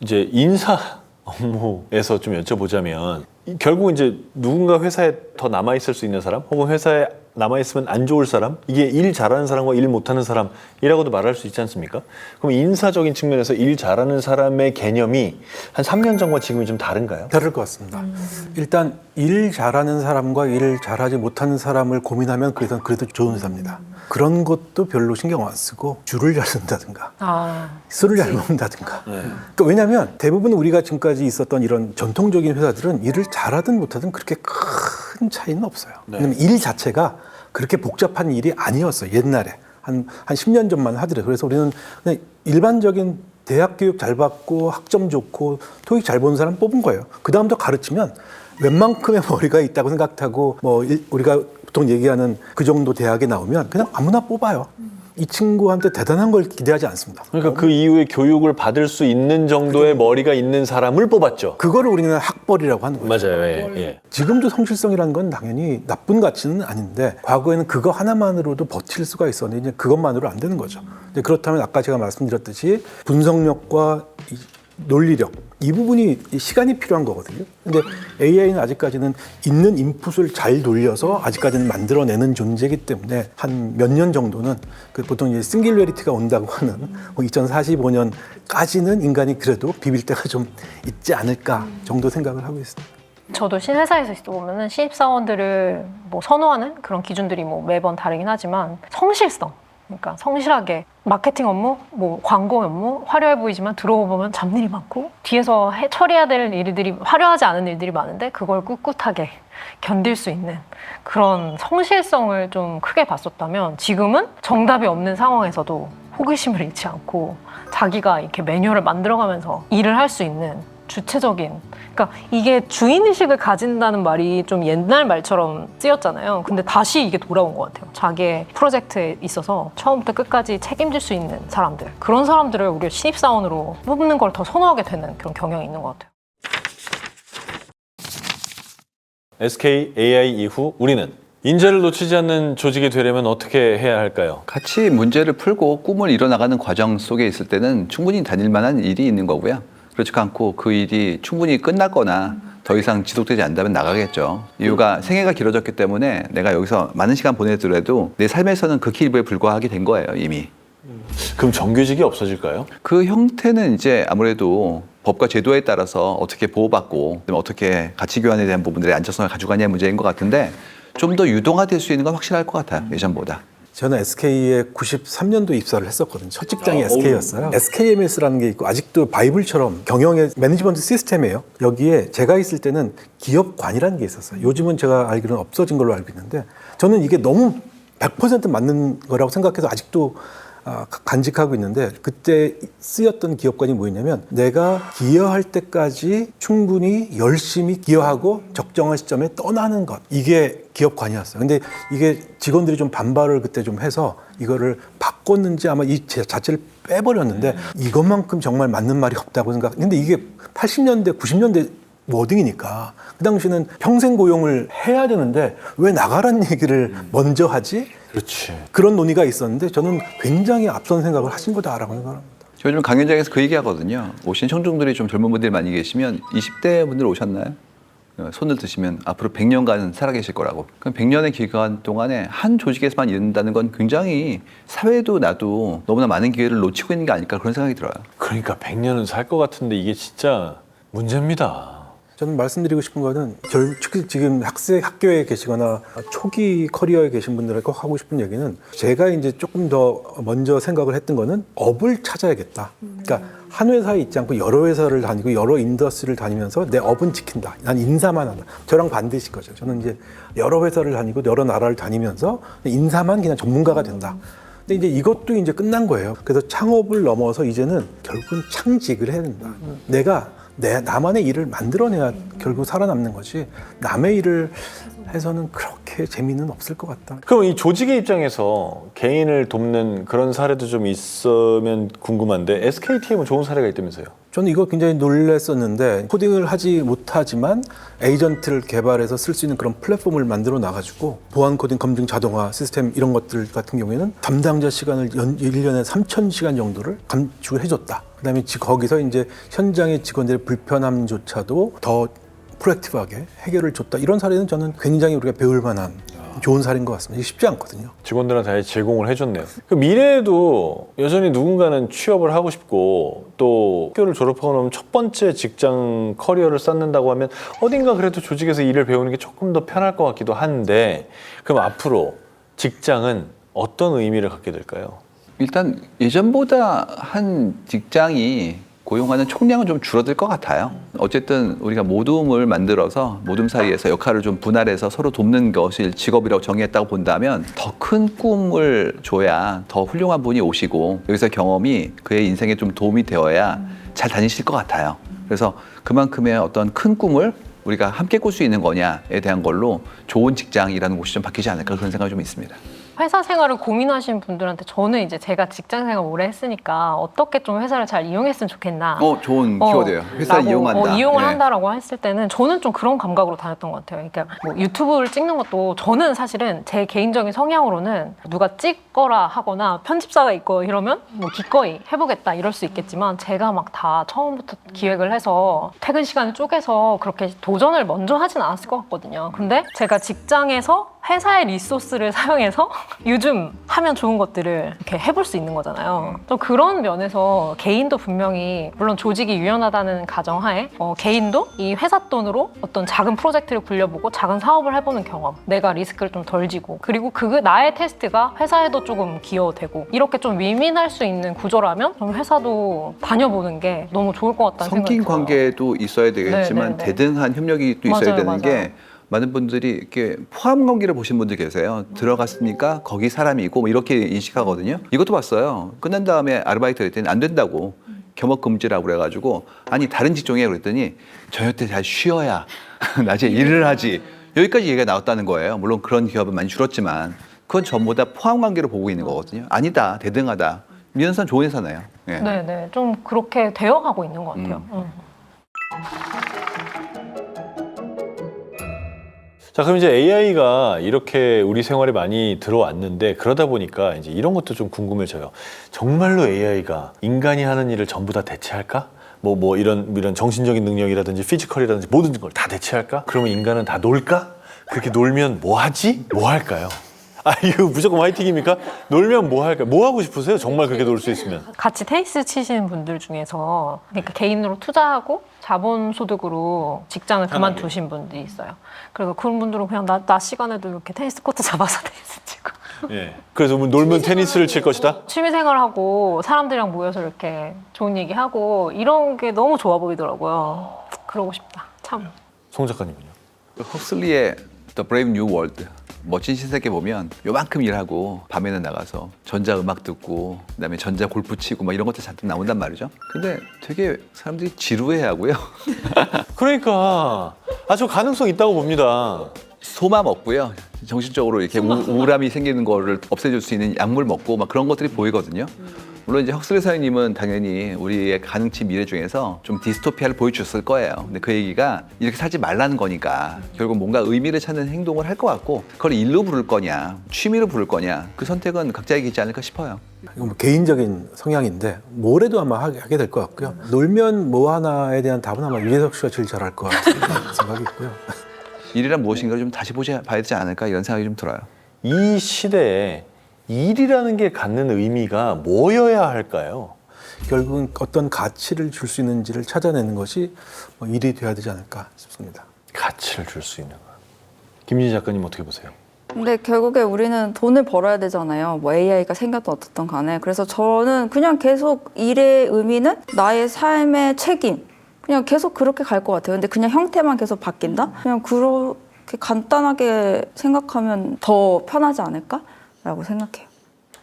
이제 인사 업무에서 좀 여쭤보자면 결국 이제 누군가 회사에 더 남아 있을 수 있는 사람, 혹은 회사에 남아 있으면 안 좋을 사람, 이게 일 잘하는 사람과 일 못하는 사람이라고도 말할 수 있지 않습니까? 그럼 인사적인 측면에서 일 잘하는 사람의 개념이 한 3년 전과 지금이 좀 다른가요? 다를 것 같습니다. 일단 일 잘하는 사람과 일 잘하지 못하는 사람을 고민하면 그래도 좋은 회사입니다. 그런 것도 별로 신경 안 쓰고 줄을 잘 쓴다든가 술을 잘 먹는다든가. 그러니까 왜냐하면 대부분 우리가 지금까지 있었던 이런 전통적인 회사들은 일을 잘하든 못하든 그렇게 큰 차이는 없어요. 왜냐하면 일 자체가 그렇게 복잡한 일이 아니었어요. 옛날에 한 10년 전만 하더라도. 그래서 우리는 그냥 일반적인 대학 교육 잘 받고 학점 좋고 토익 잘 보는 사람 뽑은 거예요. 그 다음부터 가르치면 웬만큼의 머리가 있다고 생각하고 우리가 보통 얘기하는 그 정도 대학에 나오면 그냥 아무나 뽑아요. 이 친구한테 대단한 걸 기대하지 않습니다. 그러니까 그 이후에 교육을 받을 수 있는 정도의 머리가 있는 사람을 뽑았죠. 그거를 우리는 학벌이라고 하는 거예요. 맞아요. 예. 지금도 성실성이라는 건 당연히 나쁜 가치는 아닌데 과거에는 그거 하나만으로도 버틸 수가 있었는데 이제 그것만으로 안 되는 거죠. 근데 그렇다면 아까 제가 말씀드렸듯이 분석력과 이 논리력 이 부분이 시간이 필요한 거거든요. 근데 AI는 아직까지는 있는 인풋을 잘 돌려서 아직까지는 만들어내는 존재이기 때문에 한 몇 년 정도는 보통 이제 싱귤레리티가 온다고 하는 2045년까지는 인간이 그래도 비빌 때가 좀 있지 않을까 정도 생각을 하고 있습니다. 저도 신회사에서 있어 보면은 신입사원들을 선호하는 그런 기준들이 매번 다르긴 하지만 성실성, 그러니까 성실하게 마케팅 업무, 광고 업무 화려해 보이지만 들어오 보면 잡일이 많고 뒤에서 처리해야 될 일들이 화려하지 않은 일들이 많은데 그걸 꿋꿋하게 견딜 수 있는 그런 성실성을 좀 크게 봤었다면 지금은 정답이 없는 상황에서도 호기심을 잃지 않고 자기가 이렇게 매뉴얼을 만들어가면서 일을 할 수 있는 주체적인, 그러니까 이게 주인의식을 가진다는 말이 좀 옛날 말처럼 쓰였잖아요. 근데 다시 이게 돌아온 것 같아요. 자기의 프로젝트에 있어서 처음부터 끝까지 책임질 수 있는 사람들, 그런 사람들을 우리가 신입사원으로 뽑는 걸 더 선호하게 되는 그런 경향이 있는 것 같아요. SK AI 이후 우리는 인재를 놓치지 않는 조직이 되려면 어떻게 해야 할까요? 같이 문제를 풀고 꿈을 이뤄나가는 과정 속에 있을 때는 충분히 다닐 만한 일이 있는 거고요. 그렇지 않고 그 일이 충분히 끝났거나 더 이상 지속되지 않는다면 나가겠죠. 이유가 생애가 길어졌기 때문에 내가 여기서 많은 시간 보내더라도 내 삶에서는 극히 일부에 불과하게 된 거예요, 이미. 그럼 정규직이 없어질까요? 그 형태는 이제 아무래도 법과 제도에 따라서 어떻게 보호받고 어떻게 가치 교환에 대한 부분들의 안정성을 가져가냐의 문제인 것 같은데 좀 더 유동화될 수 있는 건 확실할 것 같아요, 예전보다. 저는 SK에 93년도 입사를 했었거든요. 첫 직장이 SK였어요. SKMS라는 게 있고 아직도 바이블처럼 경영의 매니지먼트 시스템이에요. 여기에 제가 있을 때는 기업관이라는 게 있었어요. 요즘은 제가 알기로는 없어진 걸로 알고 있는데 저는 이게 너무 100% 맞는 거라고 생각해서 아직도 간직하고 있는데 그때 쓰였던 기업관이 뭐였냐면 내가 기여할 때까지 충분히 열심히 기여하고 적정한 시점에 떠나는 것 이게 기업관이었어요. 근데 이게 직원들이 좀 반발을 그때 좀 해서 이거를 바꿨는지 아마 이 자체를 빼버렸는데 이것만큼 정말 맞는 말이 없다고 생각. 근데 이게 80년대, 90년대 워딩이니까 그 당시는 평생 고용을 해야 되는데 왜 나가라는 얘기를 먼저 하지? 그렇지. 그런 논의가 있었는데 저는 굉장히 앞선 생각을 하신 거다라고 생각합니다. 저 요즘 강연장에서 그 얘기 하거든요. 오신 청중들이 좀 젊은 분들이 많이 계시면 20대 분들 오셨나요? 손을 드시면 앞으로 100년간 살아계실 거라고. 그럼 100년의 기간 동안에 한 조직에서만 일한다는 건 굉장히 사회도 나도 너무나 많은 기회를 놓치고 있는 게 아닐까 그런 생각이 들어요. 그러니까 100년은 살 것 같은데 이게 진짜 문제입니다. 저는 말씀드리고 싶은 거는 특히 지금 학교에 계시거나 초기 커리어에 계신 분들에게 꼭 하고 싶은 얘기는 제가 이제 조금 더 먼저 생각을 했던 거는 업을 찾아야겠다. 그러니까 한 회사에 있지 않고 여러 회사를 다니고 여러 인더스트리를 다니면서 내 업은 지킨다. 난 인사만 한다. 저랑 반드시 거죠. 저는 이제 여러 회사를 다니고 여러 나라를 다니면서 인사만 그냥 전문가가 된다. 근데 이제 이것도 이제 끝난 거예요. 그래서 창업을 넘어서 이제는 결국은 창직을 해야 된다. 내가 나만의 일을 만들어내야 결국 살아남는 거지 남의 일을 해서는 그렇게 재미는 없을 것 같다. 그럼 이 조직의 입장에서 개인을 돕는 그런 사례도 좀 있으면 궁금한데 SKTM은 좋은 사례가 있다면서요? 저는 이거 굉장히 놀랐었는데 코딩을 하지 못하지만 에이전트를 개발해서 쓸 수 있는 그런 플랫폼을 만들어 놔가지고 보안 코딩 검증 자동화 시스템 이런 것들 같은 경우에는 담당자 시간을 1년에 3,000시간 정도를 감축을 해줬다. 그다음에 거기서 이제 현장의 직원들의 불편함조차도 더 프로액티브하게 해결을 줬다. 이런 사례는 저는 굉장히 우리가 배울 만한 좋은 사례인 것 같습니다. 이게 쉽지 않거든요. 직원들한테 아예 제공을 해줬네요. 그 미래에도 여전히 누군가는 취업을 하고 싶고 또 학교를 졸업하고 나면 첫 번째 직장 커리어를 쌓는다고 하면 어딘가 그래도 조직에서 일을 배우는 게 조금 더 편할 것 같기도 한데 그럼 앞으로 직장은 어떤 의미를 갖게 될까요? 일단 예전보다 한 직장이 고용하는 총량은 좀 줄어들 것 같아요. 어쨌든 우리가 모둠을 만들어서 모둠 사이에서 역할을 좀 분할해서 서로 돕는 것을 직업이라고 정의했다고 본다면 더 큰 꿈을 줘야 더 훌륭한 분이 오시고 여기서 경험이 그의 인생에 좀 도움이 되어야 잘 다니실 것 같아요. 그래서 그만큼의 어떤 큰 꿈을 우리가 함께 꿀 수 있는 거냐에 대한 걸로 좋은 직장이라는 곳이 좀 바뀌지 않을까 그런 생각이 좀 있습니다. 회사 생활을 고민하시는 분들한테 저는 이제 제가 직장 생활 오래 했으니까 어떻게 좀 회사를 잘 이용했으면 좋겠나. 좋은 키워드예요. 회사를 이용한다. 이용을 예. 한다라고 했을 때는 저는 좀 그런 감각으로 다녔던 것 같아요. 그러니까 뭐 유튜브를 찍는 것도 저는 사실은 제 개인적인 성향으로는 누가 찍거라 하거나 편집사가 있고 이러면 뭐 기꺼이 해보겠다 이럴 수 있겠지만 제가 막 다 처음부터 기획을 해서 퇴근 시간을 쪼개서 그렇게 도전을 먼저 하진 않았을 것 같거든요. 근데 제가 직장에서 회사의 리소스를 사용해서 요즘 하면 좋은 것들을 이렇게 해볼 수 있는 거잖아요. 또 그런 면에서 개인도 분명히 물론 조직이 유연하다는 가정하에 개인도 이 회사 돈으로 어떤 작은 프로젝트를 굴려보고 작은 사업을 해보는 경험, 내가 리스크를 좀 덜 지고 그리고 나의 테스트가 회사에도 조금 기여되고 이렇게 좀 윈윈할 수 있는 구조라면 좀 회사도 다녀보는 게 너무 좋을 것 같다는 생각이 성긴 들어요. 관계도 있어야 되겠지만 네. 대등한 협력이 또 있어야 맞아요, 되는 맞아요. 게 많은 분들이 이렇게 포함 관계를 보신 분들 계세요. 들어갔으니까 거기 사람이 있고 뭐 이렇게 인식하거든요. 이것도 봤어요. 끝난 다음에 아르바이트 했더니 안 된다고 겸업금지라고 그래가지고 아니 다른 직종이에요 그랬더니 저녁 때 잘 쉬어야 낮에 일을 하지. 여기까지 얘기가 나왔다는 거예요. 물론 그런 기업은 많이 줄었지만 그건 전부 다 포함 관계로 보고 있는 거거든요. 아니다, 대등하다. 이런 회사는 좋은 회사네요. 예. 네네, 좀 그렇게 되어가고 있는 것 같아요. 자, 그럼 이제 AI가 이렇게 우리 생활에 많이 들어왔는데 그러다 보니까 이제 이런 것도 좀 궁금해져요. 정말로 AI가 인간이 하는 일을 전부 다 대체할까? 뭐 이런 정신적인 능력이라든지 피지컬이라든지 모든 걸 다 대체할까? 그러면 인간은 다 놀까? 그렇게 놀면 뭐 하지? 뭐 할까요? 아, 이거 무조건 화이팅입니까? 놀면 뭐 할까요? 뭐 하고 싶으세요? 정말 그렇게 놀 수 있으면. 같이 테니스 치시는 분들 중에서 그러니까 개인으로 투자하고 자본소득으로 직장을 그만두신 분들이 있어요. 그래서 그런 분들은 그냥 낮 시간에도 이렇게 테니스 코트 잡아서 테니스 치고 예. 그래서 뭐 놀면 테니스를 칠 것이다? 취미생활하고 사람들이랑 모여서 이렇게 좋은 얘기하고 이런 게 너무 좋아 보이더라고요. 그러고 싶다. 참. 송 작가님은요? 헉슬리의 The Brave New World 멋진 신세계 보면 요만큼 일하고 밤에는 나가서 전자음악 듣고 그다음에 전자 골프 치고 막 이런 것들 잔뜩 나온단 말이죠. 근데 되게 사람들이 지루해하고요. 그러니까 저 가능성 있다고 봅니다. 소마 먹고요. 정신적으로 이렇게 우울함이 생기는 거를 없애줄 수 있는 약물 먹고 막 그런 것들이 보이거든요. 물론 이제 헉슬리 사장님은 당연히 우리의 가능치 미래 중에서 좀 디스토피아를 보여줬을 거예요. 근데 그 얘기가 이렇게 살지 말라는 거니까 결국 뭔가 의미를 찾는 행동을 할 것 같고 그걸 일로 부를 거냐, 취미로 부를 거냐 그 선택은 각자에게 있지 않을까 싶어요. 이건 뭐 개인적인 성향인데 뭐래도 아마 하게 될 것 같고요. 놀면 뭐 하나에 대한 답은 아마 유재석 씨가 제일 잘할 것 같은 생각이 있고요. 일이란 무엇인가를 좀 다시 봐야 되지 않을까 이런 생각이 좀 들어요. 이 시대에 일이라는 게 갖는 의미가 뭐여야 할까요? 결국은 어떤 가치를 줄 수 있는지를 찾아내는 것이 뭐 일이 돼야 되지 않을까 싶습니다. 가치를 줄 수 있는 것. 김진희 작가님 어떻게 보세요? 근데 결국에 우리는 돈을 벌어야 되잖아요. 뭐 AI가 생겼든 어떻든 간에. 그래서 저는 그냥 계속 일의 의미는 나의 삶의 책임. 그냥 계속 그렇게 갈 것 같아요. 근데 그냥 형태만 계속 바뀐다? 그냥 그렇게 간단하게 생각하면 더 편하지 않을까라고 생각해요.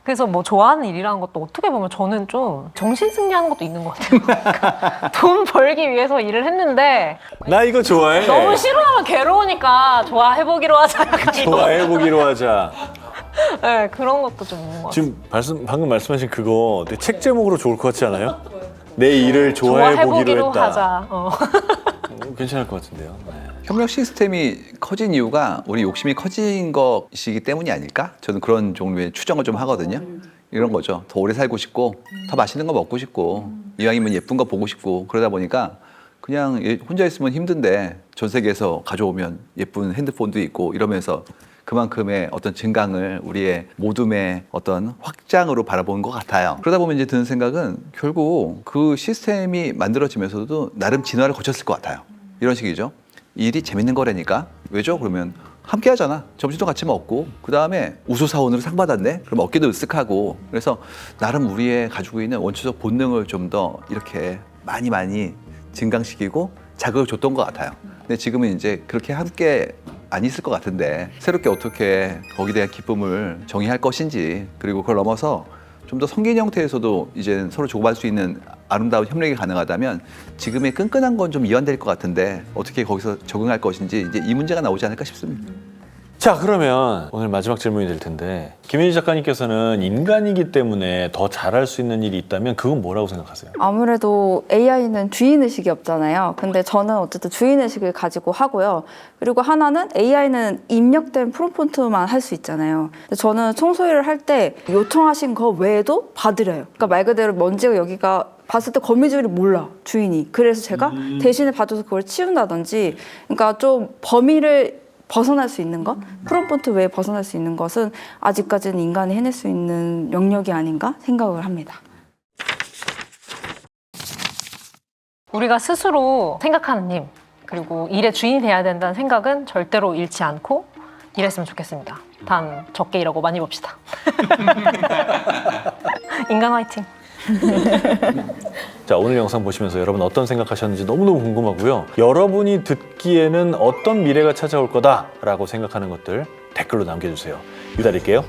그래서 뭐 좋아하는 일이라는 것도 어떻게 보면 저는 좀 정신승리하는 것도 있는 것 같아요. 그러니까 돈 벌기 위해서 일을 했는데 나 이거 좋아해. 너무 싫어하면 괴로우니까 좋아해보기로 하자. 약간 이런. 좋아해보기로 하자. 네, 그런 것도 좀 있는 것 같아요. 지금 방금 말씀하신 그거 되게 책 제목으로 좋을 것 같지 않아요? 내 일을 좋아해보기로 했다. 하자. 괜찮을 것 같은데요. 네. 협력 시스템이 커진 이유가 우리 욕심이 커진 것이기 때문이 아닐까? 저는 그런 종류의 추정을 좀 하거든요. 이런 거죠. 더 오래 살고 싶고 더 맛있는 거 먹고 싶고 이왕이면 예쁜 거 보고 싶고 그러다 보니까 그냥 혼자 있으면 힘든데 전 세계에서 가져오면 예쁜 핸드폰도 있고 이러면서 그만큼의 어떤 증강을 우리의 모둠의 어떤 확장으로 바라보는 것 같아요. 그러다 보면 이제 드는 생각은 결국 그 시스템이 만들어지면서도 나름 진화를 거쳤을 것 같아요. 이런 식이죠. 일이 재밌는 거라니까. 왜죠? 그러면 함께 하잖아. 점심도 같이 먹고 그 다음에 우수사원으로 상 받았네? 그럼 어깨도 으쓱하고 그래서 나름 우리의 가지고 있는 원초적 본능을 좀 더 이렇게 많이 증강시키고 자극을 줬던 것 같아요. 근데 지금은 이제 그렇게 함께 안 있을 것 같은데 새롭게 어떻게 거기에 대한 기쁨을 정의할 것인지 그리고 그걸 넘어서 좀 더 성긴 형태에서도 이제 서로 주고받을 수 있는 아름다운 협력이 가능하다면 지금의 끈끈한 건 좀 이완될 것 같은데 어떻게 거기서 적응할 것인지 이제 이 문제가 나오지 않을까 싶습니다. 자, 그러면 오늘 마지막 질문이 될 텐데 김현희 작가님께서는 인간이기 때문에 더 잘할 수 있는 일이 있다면 그건 뭐라고 생각하세요? 아무래도 AI는 주인의식이 없잖아요. 근데 저는 어쨌든 주인의식을 가지고 하고요. 그리고 하나는 AI는 입력된 프롬프트만 할 수 있잖아요. 근데 저는 청소일을 할 때 요청하신 거 외에도 봐드려요. 그러니까 말 그대로 먼지가 여기가 봤을 때 거미줄이 몰라, 주인이. 그래서 제가 대신에 봐줘서 그걸 치운다든지 그러니까 좀 범위를 벗어날 수 있는 것, 프롬프트 외에 벗어날 수 있는 것은 아직까지는 인간이 해낼 수 있는 영역이 아닌가 생각을 합니다. 우리가 스스로 생각하는 힘 그리고 일의 주인이 돼야 된다는 생각은 절대로 잃지 않고 일했으면 좋겠습니다. 단 적게 일하고 많이 봅시다. 인간 화이팅! 자, 오늘 영상 보시면서 여러분 어떤 생각하셨는지 너무너무 궁금하고요. 여러분이 듣기에는 어떤 미래가 찾아올 거다라고 생각하는 것들 댓글로 남겨주세요. 기다릴게요.